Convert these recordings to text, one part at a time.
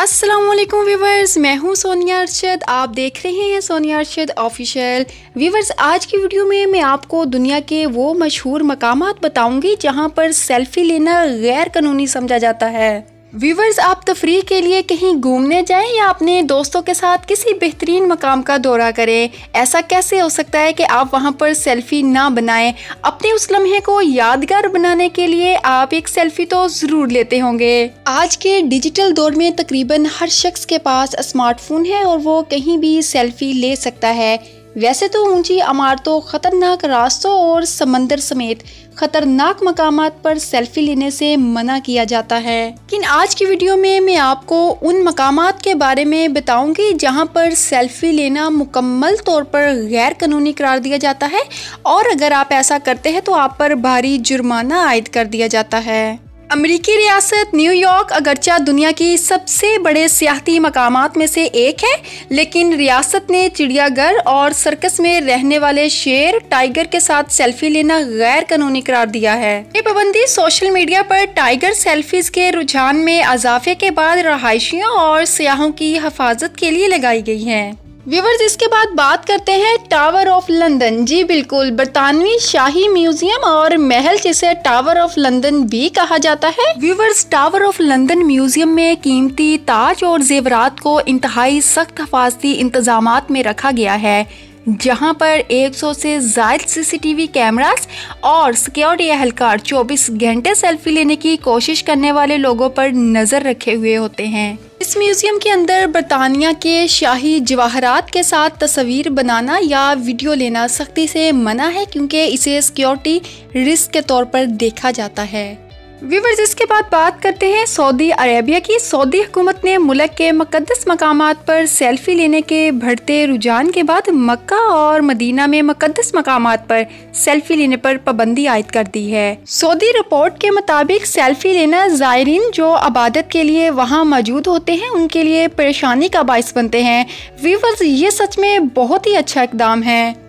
अस्सलाम वालेकुम व्यूवर्स, मैं हूं सोनिया अरशद। आप देख रहे हैं सोनिया अरशद ऑफिशियल। व्यूवर्स, आज की वीडियो में मैं आपको दुनिया के वो मशहूर मकामात बताऊंगी जहां पर सेल्फी लेना गैर कानूनी समझा जाता है। व्यूवर्स, आप तफरीह के लिए कहीं घूमने जाएं या अपने दोस्तों के साथ किसी बेहतरीन मकाम का दौरा करें, ऐसा कैसे हो सकता है कि आप वहां पर सेल्फी ना बनाएं। अपने उस लम्हे को यादगार बनाने के लिए आप एक सेल्फी तो ज़रूर लेते होंगे। आज के डिजिटल दौर में तकरीबन हर शख्स के पास स्मार्टफोन है और वो कहीं भी सेल्फी ले सकता है। वैसे तो ऊंची इमारतों, खतरनाक रास्तों और समंदर समेत खतरनाक मकामात पर सेल्फी लेने से मना किया जाता है, लेकिन आज की वीडियो में मैं आपको उन मकामात के बारे में बताऊंगी जहां पर सेल्फी लेना मुकम्मल तौर पर गैर कानूनी करार दिया जाता है और अगर आप ऐसा करते हैं तो आप पर भारी जुर्माना आयद कर दिया जाता है। अमेरिकी रियासत न्यूयॉर्क अगरचा दुनिया की सबसे बड़े सियाहती मकामात में से एक है, लेकिन रियासत ने चिड़ियाघर और सर्कस में रहने वाले शेर, टाइगर के साथ सेल्फी लेना गैर कानूनी करार दिया है। ये पाबंदी सोशल मीडिया पर टाइगर सेल्फीज के रुझान में इजाफे के बाद रहायशियों और सियाहों की हिफाजत के लिए लगाई गई है। व्यूवर्स, इसके बाद बात करते हैं टावर ऑफ लंदन। जी बिल्कुल, बरतानवी शाही म्यूजियम और महल जिसे टावर ऑफ लंदन भी कहा जाता है। Viewers, tower of London museum में कीमती ताज और जेवरात को इंतहाई सख्त हिफाजती इंतजामात में रखा गया है, जहां पर 100 से ज्यादा सीसीटीवी कैमरास और सिक्योरिटी एहलकार 24 घंटे सेल्फी लेने की कोशिश करने वाले लोगों पर नजर रखे हुए होते हैं। इस म्यूजियम के अंदर बरतानिया के शाही जवाहरात के साथ तस्वीर बनाना या वीडियो लेना सख्ती से मना है, क्योंकि इसे सिक्योरिटी रिस्क के तौर पर देखा जाता है। व्यूवर्स, इसके बाद बात करते हैं सऊदी अरेबिया की। सऊदी हुकूमत ने मुल्क के मुकद्दस मकामात पर सेल्फी लेने के बढ़ते रुझान के बाद मक्का और मदीना में मुकद्दस मकामात पर सेल्फी लेने पर पाबंदी आयद कर दी है। सऊदी रिपोर्ट के मुताबिक सेल्फी लेना ज़ायरीन जो इबादत के लिए वहां मौजूद होते हैं उनके लिए परेशानी का बाइस बनते हैं। व्यूवर्स, ये सच में बहुत ही अच्छा इक़दाम है।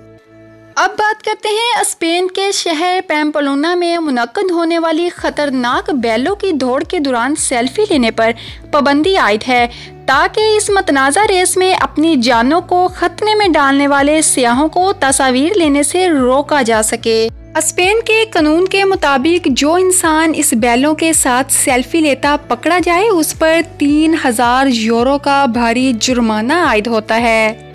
अब बात करते हैं स्पेन के शहर पैम्पलोना में मुनक्कद होने वाली खतरनाक बैलों की दौड़ के दौरान सेल्फी लेने पर पाबंदी आयद है, ताकि इस मतनाज़ा रेस में अपनी जानों को खतरे में डालने वाले सियाहों को तस्वीर लेने से रोका जा सके। स्पेन के कानून के मुताबिक जो इंसान इस बैलों के साथ सेल्फी लेता पकड़ा जाए उस पर 3000 यूरो का भारी जुर्माना आयद होता है।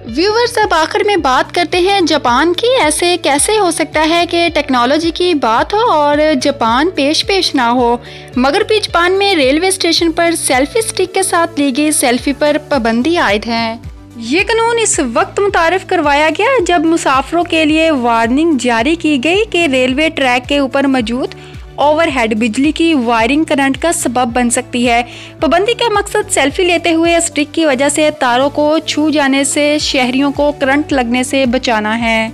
व्यूवर्स, अब आखिर में बात करते हैं जापान की। ऐसे कैसे हो सकता है कि टेक्नोलॉजी की बात हो और जापान पेश ना हो, मगर भी जापान में रेलवे स्टेशन पर सेल्फी स्टिक के साथ ली गई सेल्फी पर पाबंदी आयद है। ये कानून इस वक्त मुतारिफ करवाया गया जब मुसाफिरों के लिए वार्निंग जारी की गई कि रेलवे ट्रैक के ऊपर मौजूद ओवरहेड बिजली की वायरिंग करंट का सबब बन सकती है। पाबंदी का मकसद सेल्फी लेते हुए स्टिक की वजह से तारों को छू जाने से शहरियों को करंट लगने से बचाना है।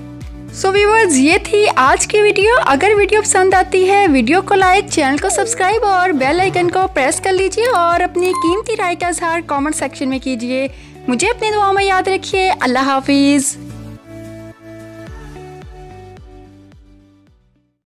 सो व्यूअर्स, ये थी आज की वीडियो। अगर वीडियो पसंद आती है, वीडियो को लाइक, चैनल को सब्सक्राइब और बेल आइकन को प्रेस कर लीजिए और अपनी कीमती राय का इज़हार कमेंट सेक्शन में कीजिए। मुझे अपनी दुआओं में याद रखिए। अल्लाह हाफिज़।